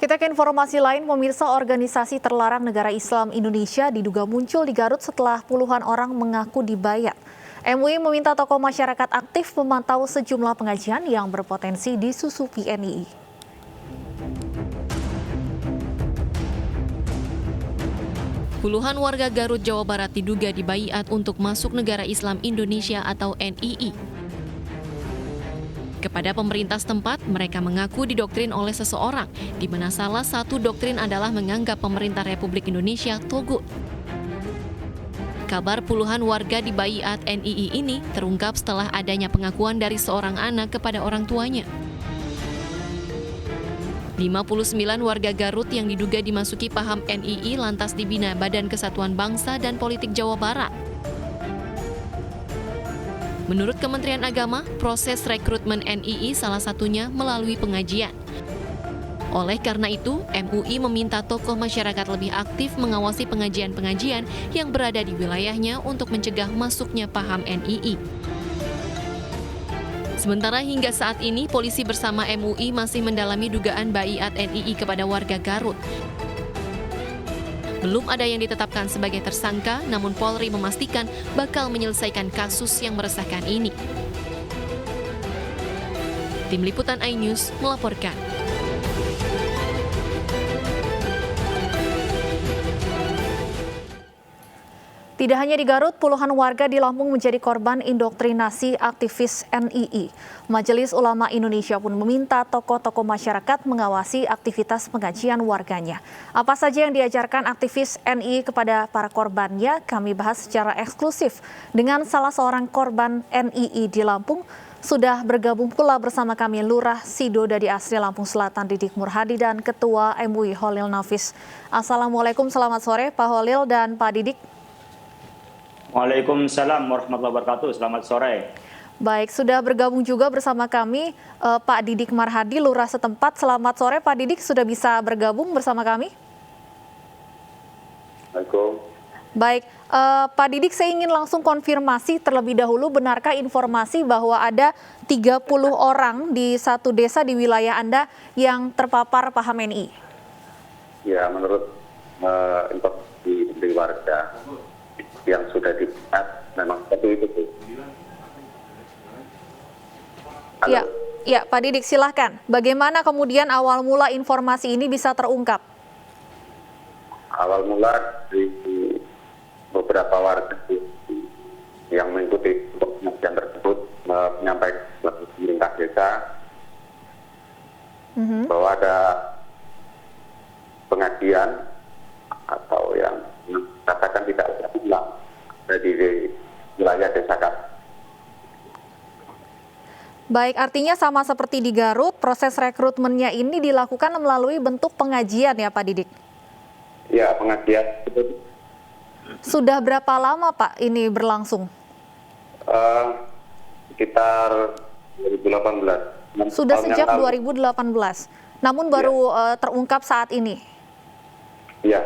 Kita ke informasi lain, pemirsa. Organisasi terlarang negara Islam Indonesia diduga muncul di Garut setelah puluhan orang mengaku dibayar. MUI meminta tokoh masyarakat aktif memantau sejumlah pengajian yang berpotensi disusupi NII. Puluhan warga Garut, Jawa Barat diduga dibaiat untuk masuk negara Islam Indonesia atau NII. Kepada pemerintah setempat, mereka mengaku didoktrin oleh seseorang, di mana salah satu doktrin adalah menganggap pemerintah Republik Indonesia togut. Kabar puluhan warga dibaiat NII ini terungkap setelah adanya pengakuan dari seorang anak kepada orang tuanya. 59 warga Garut yang diduga dimasuki paham NII lantas dibina Badan Kesatuan Bangsa dan Politik Jawa Barat. Menurut Kementerian Agama, proses rekrutmen NII salah satunya melalui pengajian. Oleh karena itu, MUI meminta tokoh masyarakat lebih aktif mengawasi pengajian-pengajian yang berada di wilayahnya untuk mencegah masuknya paham NII. Sementara hingga saat ini, polisi bersama MUI masih mendalami dugaan baiat NII kepada warga Garut. Belum ada yang ditetapkan sebagai tersangka, namun Polri memastikan bakal menyelesaikan kasus yang meresahkan ini. Tim Liputan iNews melaporkan. Tidak hanya di Garut, puluhan warga di Lampung menjadi korban indoktrinasi aktivis NII. Majelis Ulama Indonesia pun meminta tokoh-tokoh masyarakat mengawasi aktivitas pengajian warganya. Apa saja yang diajarkan aktivis NII kepada para korbannya, kami bahas secara eksklusif dengan salah seorang korban NII di Lampung. Sudah bergabung pula bersama kami Lurah Sido dari Asri Lampung Selatan Didik Murhadi dan Ketua MUI Holil Nafis. Assalamualaikum, selamat sore Pak Holil dan Pak Didik. Waalaikumsalam warahmatullahi wabarakatuh. Selamat sore. Baik, sudah bergabung juga bersama kami Pak Didik Marhadi, Lurah setempat. Selamat sore Pak Didik, sudah bisa bergabung bersama kami? Assalamualaikum. Baik, Pak Didik, saya ingin langsung konfirmasi terlebih dahulu, benarkah informasi bahwa ada 30 orang di satu desa di wilayah Anda yang terpapar paham NII? Ya, menurut informasi dari warga yang sudah dibuat, memang seperti itu. Ya, Pak Didik, silahkan. Bagaimana kemudian awal mula informasi ini bisa terungkap? Awal mula dari beberapa warga yang mengikuti pengajian tersebut menyampaikan kepada pemerintah desa bahwa ada pengajian atau yang katakan tidak ulang di wilayah desa kami. Baik, artinya sama seperti di Garut, proses rekrutmennya ini dilakukan melalui bentuk pengajian ya Pak Didik? Ya, pengajian. Sudah berapa lama Pak ini berlangsung? Sekitar 2018. Sudah sejak 2018, namun baru terungkap saat ini? Iya.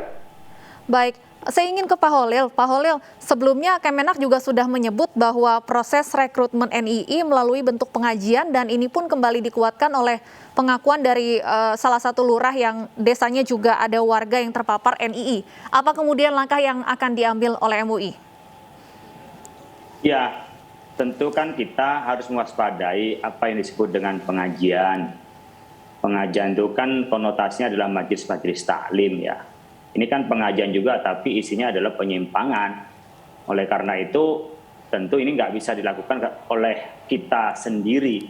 Baik, saya ingin ke Pak Holil. Pak Holil, sebelumnya Kemenak juga sudah menyebut bahwa proses rekrutmen NII melalui bentuk pengajian dan ini pun kembali dikuatkan oleh pengakuan dari salah satu lurah yang desanya juga ada warga yang terpapar NII. Apa kemudian langkah yang akan diambil oleh MUI? Ya, tentu kan kita harus mewaspadai apa yang disebut dengan pengajian. Pengajian itu kan konotasinya adalah majelis-majelis taklim ya. Ini kan pengajian juga, tapi isinya adalah penyimpangan. Oleh karena itu, tentu ini nggak bisa dilakukan oleh kita sendiri,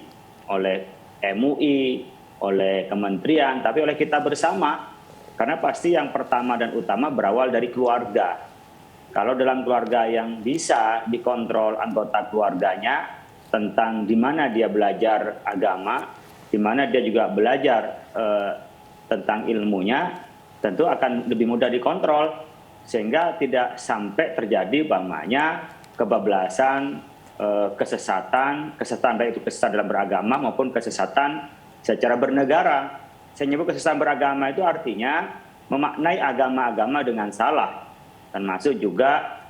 oleh MUI, oleh kementerian, tapi oleh kita bersama. Karena pasti yang pertama dan utama berawal dari keluarga. Kalau dalam keluarga yang bisa dikontrol anggota keluarganya tentang di mana dia belajar agama, di mana dia juga belajar tentang ilmunya, tentu akan lebih mudah dikontrol sehingga tidak sampai terjadi kebablasan, kesesatan baik itu kesesatan dalam beragama maupun kesesatan secara bernegara. Saya nyebut kesesatan beragama itu artinya memaknai agama-agama dengan salah, termasuk juga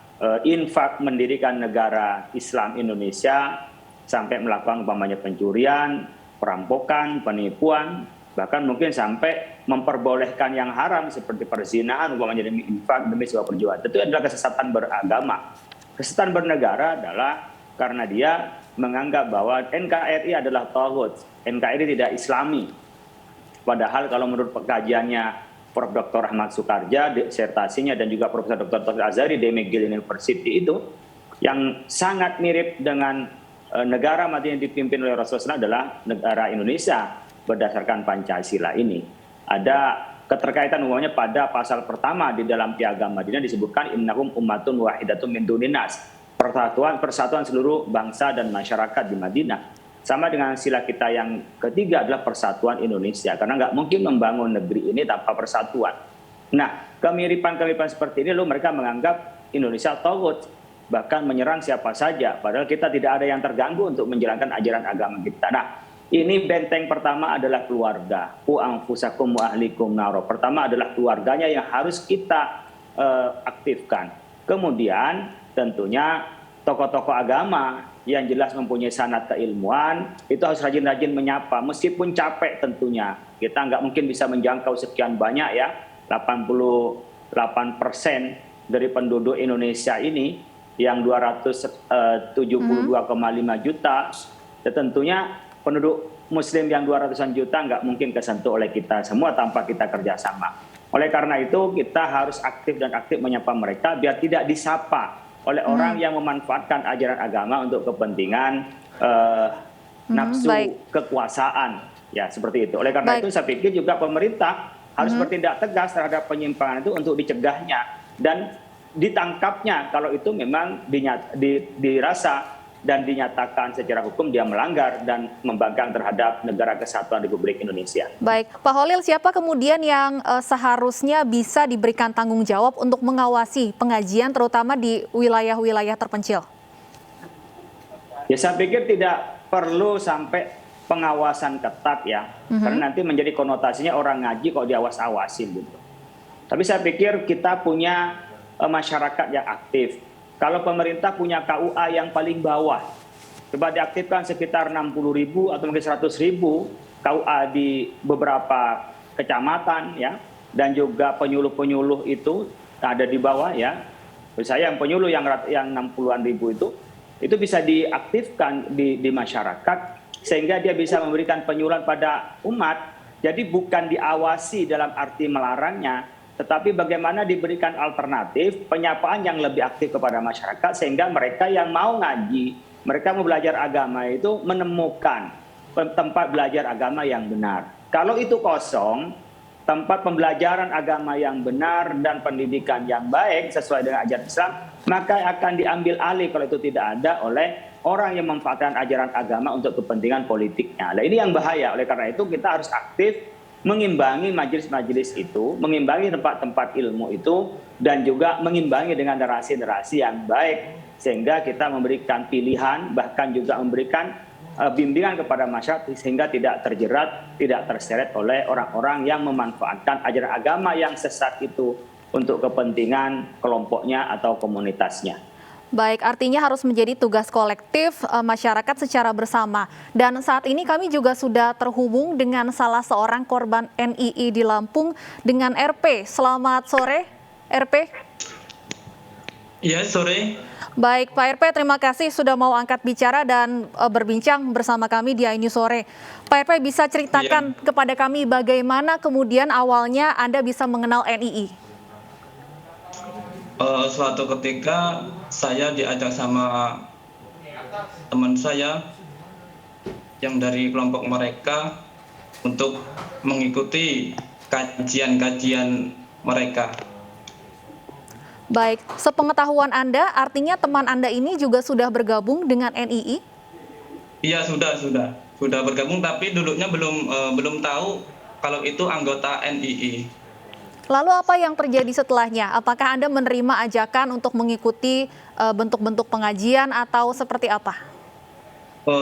infak mendirikan negara Islam Indonesia sampai melakukan pencurian, perampokan, penipuan, bahkan mungkin sampai memperbolehkan yang haram seperti perzinahan, umpamanya demi infak, demi sebuah perjuangan. Itu adalah kesesatan beragama. Kesesatan bernegara adalah karena dia menganggap bahwa NKRI adalah taghut, NKRI tidak Islami. Padahal kalau menurut kajiannya Prof. Dr. Ahmad Sukarja, disertasinya, dan juga Prof. Dr. Taufik Azhari di McGill University itu, yang sangat mirip dengan negara mati yang dipimpin oleh Rasulullah adalah negara Indonesia berdasarkan Pancasila ini. Ada keterkaitan umumnya pada pasal pertama di dalam Piagam Madinah disebutkan innahum ummatun wahidatun min dunin nas. Persatuan seluruh bangsa dan masyarakat di Madinah. Sama dengan sila kita yang ketiga adalah persatuan Indonesia. Karena nggak mungkin membangun negeri ini tanpa persatuan. Nah, kemiripan-kemiripan seperti ini lalu mereka menganggap Indonesia taghut, bahkan menyerang siapa saja. Padahal kita tidak ada yang terganggu untuk menjalankan ajaran agama kita. Nah, ini benteng pertama adalah keluarga. Qu anfusakum wa ahlikum naro. Pertama adalah keluarganya yang harus kita aktifkan. Kemudian tentunya tokoh-tokoh agama yang jelas mempunyai sanad keilmuan itu harus rajin-rajin menyapa meskipun capek tentunya. Kita nggak mungkin bisa menjangkau sekian banyak ya, 88% dari penduduk Indonesia ini yang 272,5 juta, ya tentunya penduduk Muslim yang 200-an juta nggak mungkin kesentuh oleh kita semua tanpa kita kerjasama. Oleh karena itu kita harus aktif dan aktif menyapa mereka biar tidak disapa oleh orang yang memanfaatkan ajaran agama untuk kepentingan nafsu kekuasaan, ya seperti itu. Oleh karena itu saya pikir juga pemerintah harus bertindak tegas terhadap penyimpangan itu untuk dicegahnya dan ditangkapnya kalau itu memang dirasa dan dinyatakan secara hukum dia melanggar dan membangkang terhadap negara kesatuan Republik Indonesia. Baik, Pak Holil, siapa kemudian yang seharusnya bisa diberikan tanggung jawab untuk mengawasi pengajian terutama di wilayah-wilayah terpencil? Ya saya pikir tidak perlu sampai pengawasan ketat ya, karena nanti menjadi konotasinya orang ngaji kok diawas-awasin gitu. Tapi saya pikir kita punya masyarakat yang aktif. Kalau pemerintah punya KUA yang paling bawah, coba diaktifkan sekitar 60.000 atau mungkin 100.000 KUA di beberapa kecamatan ya, dan juga penyuluh-penyuluh itu ada di bawah ya. Saya yang penyuluh yang 60-an ribu itu bisa diaktifkan di masyarakat sehingga dia bisa memberikan penyuluhan pada umat. Jadi bukan diawasi dalam arti melarangnya, tetapi bagaimana diberikan alternatif penyapaan yang lebih aktif kepada masyarakat sehingga mereka yang mau ngaji, mereka mau belajar agama itu menemukan tempat belajar agama yang benar. Kalau itu kosong, tempat pembelajaran agama yang benar dan pendidikan yang baik sesuai dengan ajaran Islam, maka akan diambil alih kalau itu tidak ada oleh orang yang memanfaatkan ajaran agama untuk kepentingan politiknya. Nah, ini yang bahaya. Oleh karena itu kita harus aktif mengimbangi majelis-majelis itu, mengimbangi tempat-tempat ilmu itu, dan juga mengimbangi dengan narasi-narasi yang baik, sehingga kita memberikan pilihan, bahkan juga memberikan bimbingan kepada masyarakat, sehingga tidak terjerat, tidak terseret oleh orang-orang yang memanfaatkan ajaran agama yang sesat itu untuk kepentingan kelompoknya atau komunitasnya. Baik, artinya harus menjadi tugas kolektif masyarakat secara bersama. Dan saat ini kami juga sudah terhubung dengan salah seorang korban NII di Lampung dengan RP. Selamat sore, RP. Iya, sore. Baik, Pak RP, terima kasih sudah mau angkat bicara dan berbincang bersama kami di iNews Sore. Pak RP bisa ceritakan kepada kami bagaimana kemudian awalnya Anda bisa mengenal NII? Suatu ketika saya diajak sama teman saya yang dari kelompok mereka untuk mengikuti kajian-kajian mereka. Baik, sepengetahuan Anda, artinya teman Anda ini juga sudah bergabung dengan NII? Iya, sudah bergabung, tapi dulunya belum tahu kalau itu anggota NII. Lalu apa yang terjadi setelahnya? Apakah Anda menerima ajakan untuk mengikuti bentuk-bentuk pengajian atau seperti apa?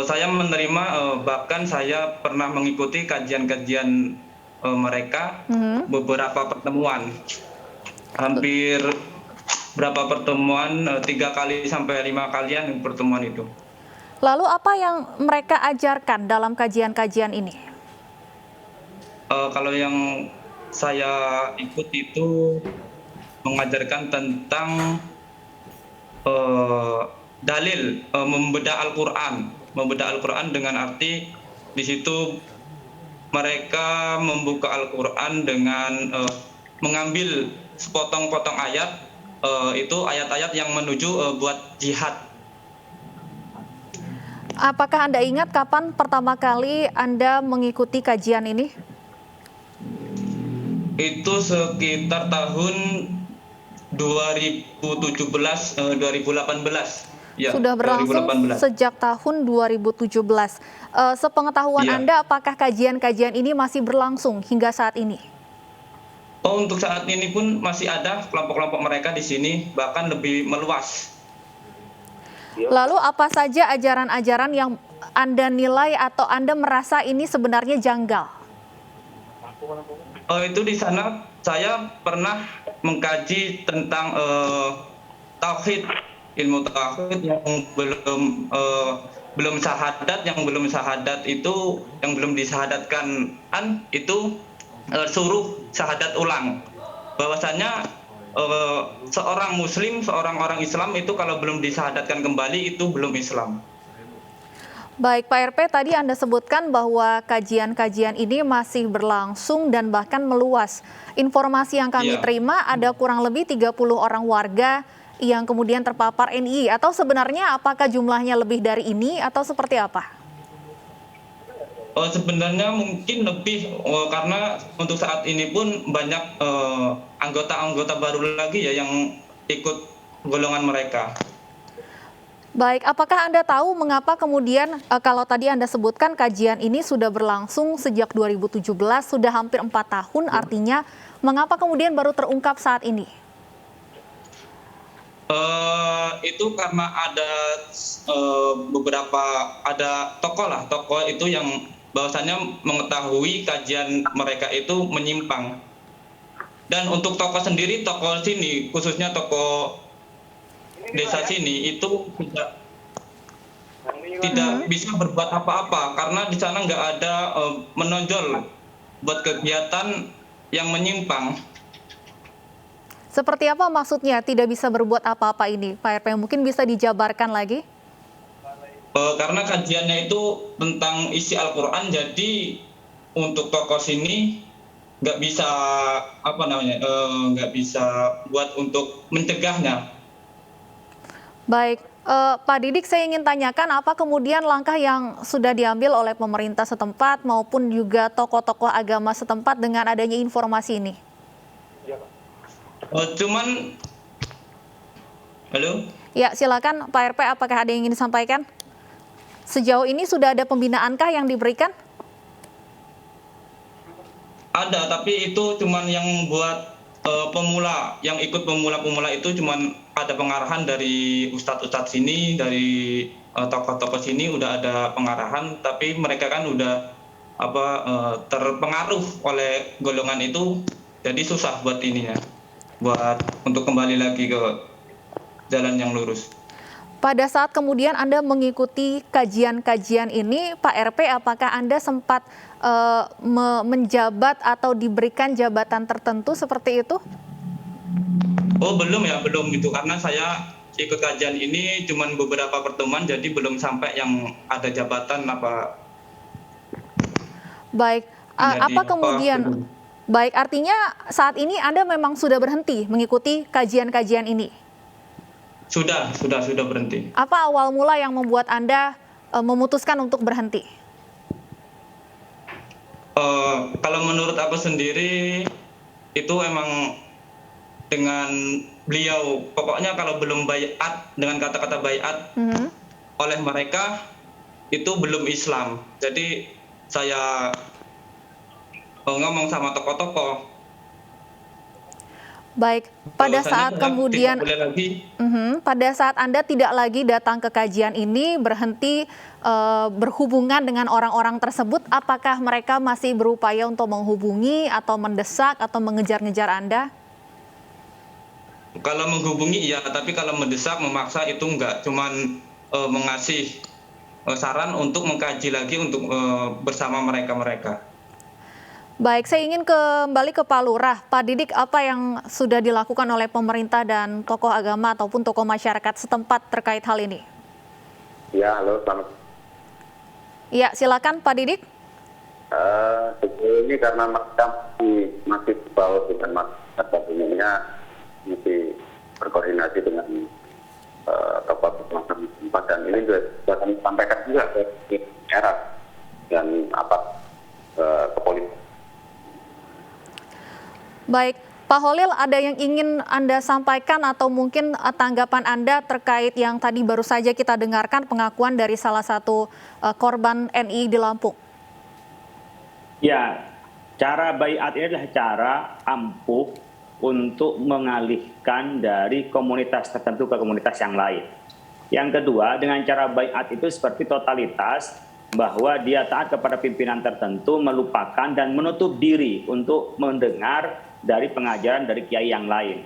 Saya menerima, bahkan saya pernah mengikuti kajian-kajian mereka, beberapa pertemuan. Hampir berapa pertemuan, 3 kali sampai 5 kalian pertemuan itu. Lalu apa yang mereka ajarkan dalam kajian-kajian ini? Kalau yang saya ikut itu mengajarkan tentang dalil membedah Al-Quran dengan arti di situ mereka membuka Al-Quran dengan mengambil sepotong-potong ayat, itu ayat-ayat yang menuju buat jihad. Apakah Anda ingat kapan pertama kali Anda mengikuti kajian ini? Itu sekitar tahun 2018. Ya, Sudah berlangsung 2018. sejak tahun 2017. Sepengetahuan Iya. Anda, apakah kajian-kajian ini masih berlangsung hingga saat ini? Oh, untuk saat ini pun masih ada kelompok-kelompok mereka di sini, bahkan lebih meluas. Lalu apa saja ajaran-ajaran yang Anda nilai atau Anda merasa ini sebenarnya janggal? Itu di sana saya pernah mengkaji tentang tauhid, ilmu tauhid yang belum syahadat, yang belum disahadatkan itu suruh syahadat ulang. Bahwasanya seorang muslim, seorang orang Islam itu kalau belum disahadatkan kembali itu belum Islam. Baik, Pak RP, tadi Anda sebutkan bahwa kajian-kajian ini masih berlangsung dan bahkan meluas. Informasi yang kami Iya. terima ada kurang lebih 30 orang warga yang kemudian terpapar NII. Atau sebenarnya apakah jumlahnya lebih dari ini atau seperti apa? Sebenarnya mungkin lebih, karena untuk saat ini pun banyak anggota-anggota baru lagi ya yang ikut golongan mereka. Baik, apakah Anda tahu mengapa kemudian kalau tadi Anda sebutkan kajian ini sudah berlangsung sejak 2017, sudah hampir 4 tahun, artinya mengapa kemudian baru terungkap saat ini? Itu karena ada ada tokoh itu yang bahwasanya mengetahui kajian mereka itu menyimpang. Dan untuk tokoh sendiri, tokoh sini, khususnya tokoh desa sini itu tidak bisa berbuat apa-apa karena di sana nggak ada menonjol buat kegiatan yang menyimpang. Seperti apa maksudnya tidak bisa berbuat apa-apa ini, Pak RP? Mungkin bisa dijabarkan lagi? Karena kajiannya itu tentang isi Al-Quran, jadi untuk tokoh sini nggak bisa nggak bisa buat untuk mencegahnya. Baik, Pak Didik, saya ingin tanyakan apa kemudian langkah yang sudah diambil oleh pemerintah setempat maupun juga tokoh-tokoh agama setempat dengan adanya informasi ini? Halo? Ya, silakan Pak RP, apakah ada yang ingin disampaikan? Sejauh ini sudah ada pembinaankah yang diberikan? Ada, tapi itu cuman yang buat pemula, yang ikut pemula-pemula itu cuman ada pengarahan dari ustadz-ustadz sini, dari tokoh-tokoh sini udah ada pengarahan, tapi mereka kan udah terpengaruh oleh golongan itu, jadi susah buat ininya, buat untuk kembali lagi ke jalan yang lurus. Pada saat kemudian Anda mengikuti kajian-kajian ini, Pak RP, apakah Anda sempat menjabat atau diberikan jabatan tertentu seperti itu? Oh belum gitu, karena saya ikut kajian ini cuma beberapa pertemuan, jadi belum sampai yang ada jabatan apa. Baik, apa kemudian? Baik, artinya saat ini Anda memang sudah berhenti mengikuti kajian-kajian ini? Sudah berhenti. Apa awal mula yang membuat Anda memutuskan untuk berhenti? Kalau menurut aku sendiri itu emang dengan beliau, pokoknya kalau belum baiat dengan kata-kata baiat oleh mereka itu belum Islam. Jadi saya ngomong sama tokoh-tokoh. Baik, pada saat kemudian pada saat Anda tidak lagi datang ke kajian ini, berhenti berhubungan dengan orang-orang tersebut, apakah mereka masih berupaya untuk menghubungi atau mendesak atau mengejar-ngejar Anda? Kalau menghubungi iya, tapi kalau mendesak, memaksa itu enggak, cuman mengasih saran untuk mengkaji lagi untuk bersama mereka. Baik, saya ingin kembali ke Pak Lurah. Pak Didik, apa yang sudah dilakukan oleh pemerintah dan tokoh agama ataupun tokoh masyarakat setempat terkait hal ini? Ya, halo, selamat. Ya, silakan Pak Didik. Ini karena masih bawah dengan masyarakat umumnya, masih berkoordinasi dengan tokoh tempat, dan ini juga kami sampaikan juga ke era dan kepolisian. Baik, Pak Holil, ada yang ingin Anda sampaikan atau mungkin tanggapan Anda terkait yang tadi baru saja kita dengarkan pengakuan dari salah satu korban NII di Lampung? Ya, cara baiat ini adalah cara ampuh untuk mengalihkan dari komunitas tertentu ke komunitas yang lain. Yang kedua, dengan cara baiat itu seperti totalitas, bahwa dia taat kepada pimpinan tertentu, melupakan dan menutup diri untuk mendengar dari pengajaran dari kiai yang lain.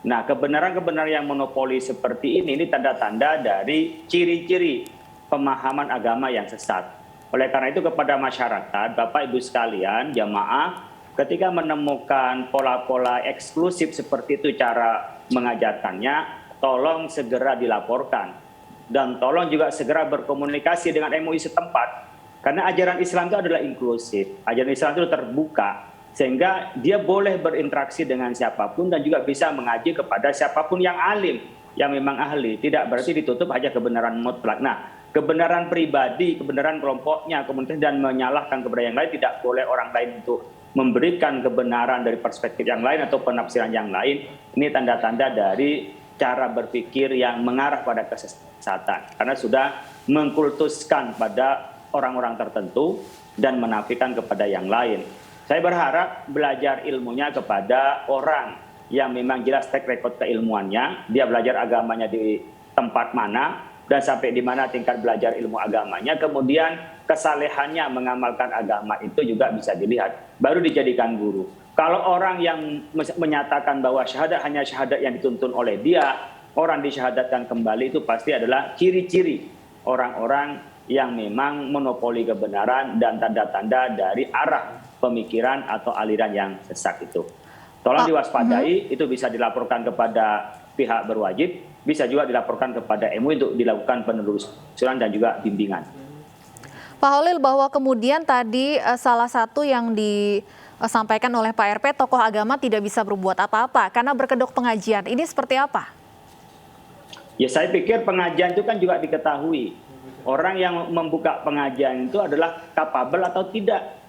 Nah, kebenaran-kebenaran yang monopoli seperti ini tanda-tanda dari ciri-ciri pemahaman agama yang sesat. Oleh karena itu kepada masyarakat, Bapak Ibu sekalian, jamaah, ketika menemukan pola-pola eksklusif seperti itu cara mengajarkannya, tolong segera dilaporkan. Dan tolong juga segera berkomunikasi dengan MUI setempat. Karena ajaran Islam itu adalah inklusif, ajaran Islam itu terbuka, sehingga dia boleh berinteraksi dengan siapapun dan juga bisa mengaji kepada siapapun yang alim, yang memang ahli. Tidak berarti ditutup hanya kebenaran mutlak. Nah, kebenaran pribadi, kebenaran kelompoknya, komunitas, dan menyalahkan kepada yang lain, tidak boleh orang lain untuk memberikan kebenaran dari perspektif yang lain atau penafsiran yang lain. Ini tanda-tanda dari cara berpikir yang mengarah pada kesesatan. Karena sudah mengkultuskan pada orang-orang tertentu dan menafikan kepada yang lain. Saya berharap belajar ilmunya kepada orang yang memang jelas track record keilmuannya, dia belajar agamanya di tempat mana, dan sampai di mana tingkat belajar ilmu agamanya, kemudian kesalehannya mengamalkan agama itu juga bisa dilihat, baru dijadikan guru. Kalau orang yang menyatakan bahwa syahadat hanya syahadat yang dituntun oleh dia, orang disyahadatkan kembali, itu pasti adalah ciri-ciri orang-orang yang memang monopoli kebenaran dan tanda-tanda dari arah pemikiran atau aliran yang sesat itu. Tolong diwaspadai, itu bisa dilaporkan kepada pihak berwajib, bisa juga dilaporkan kepada MUI untuk dilakukan penelusuran dan juga bimbingan. Pak Holil, bahwa kemudian tadi salah satu yang disampaikan oleh Pak RP, tokoh agama tidak bisa berbuat apa-apa karena berkedok pengajian. Ini seperti apa? Ya, saya pikir pengajian itu kan juga diketahui. Orang yang membuka pengajian itu adalah kapabel atau tidak.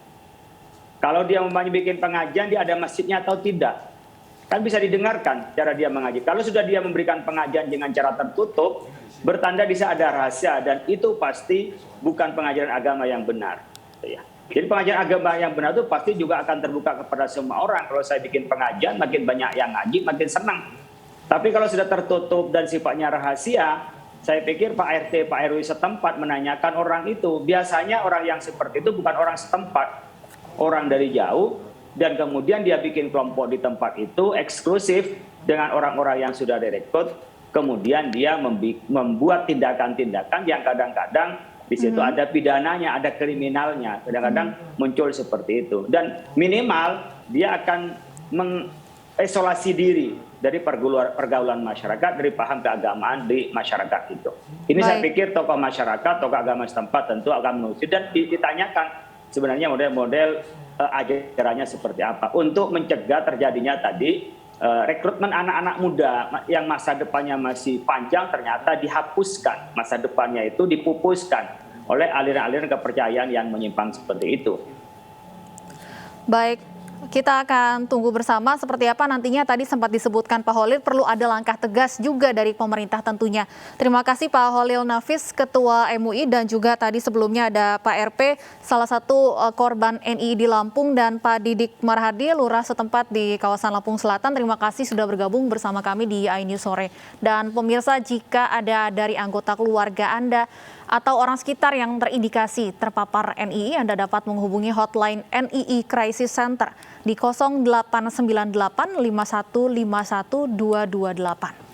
Kalau dia mau bikin pengajian, dia ada masjidnya atau tidak. Kan bisa didengarkan cara dia mengaji. Kalau sudah dia memberikan pengajian dengan cara tertutup, bertanda bisa ada rahasia, dan itu pasti bukan pengajaran agama yang benar. Jadi pengajaran agama yang benar itu pasti juga akan terbuka kepada semua orang. Kalau saya bikin pengajian, makin banyak yang ngaji, makin senang. Tapi kalau sudah tertutup dan sifatnya rahasia, saya pikir Pak RT, Pak RW setempat menanyakan orang itu. Biasanya orang yang seperti itu bukan orang setempat, orang dari jauh, dan kemudian dia bikin kelompok di tempat itu eksklusif dengan orang-orang yang sudah direkrut, kemudian dia membuat tindakan-tindakan yang kadang-kadang di situ ada pidananya, ada kriminalnya, kadang-kadang muncul seperti itu. Dan minimal dia akan mengisolasi diri dari pergaulan masyarakat, dari paham keagamaan di masyarakat itu. Ini saya pikir tokoh masyarakat, tokoh agama setempat tentu akan menuju dan ditanyakan sebenarnya model-model ajarannya seperti apa untuk mencegah terjadinya tadi rekrutmen anak-anak muda yang masa depannya masih panjang ternyata dihapuskan, masa depannya itu dipupuskan oleh aliran-aliran kepercayaan yang menyimpang seperti itu. Baik, kita akan tunggu bersama seperti apa nantinya. Tadi sempat disebutkan Pak Holil perlu ada langkah tegas juga dari pemerintah tentunya. Terima kasih Pak Holil Nafis, Ketua MUI, dan juga tadi sebelumnya ada Pak RP, salah satu korban NII di Lampung, dan Pak Didik Marhadi, Lurah setempat di kawasan Lampung Selatan. Terima kasih sudah bergabung bersama kami di iNews Sore. Dan pemirsa, jika ada dari anggota keluarga Anda atau orang sekitar yang terindikasi terpapar NII, Anda dapat menghubungi hotline NII Crisis Center di 0898 5151 228.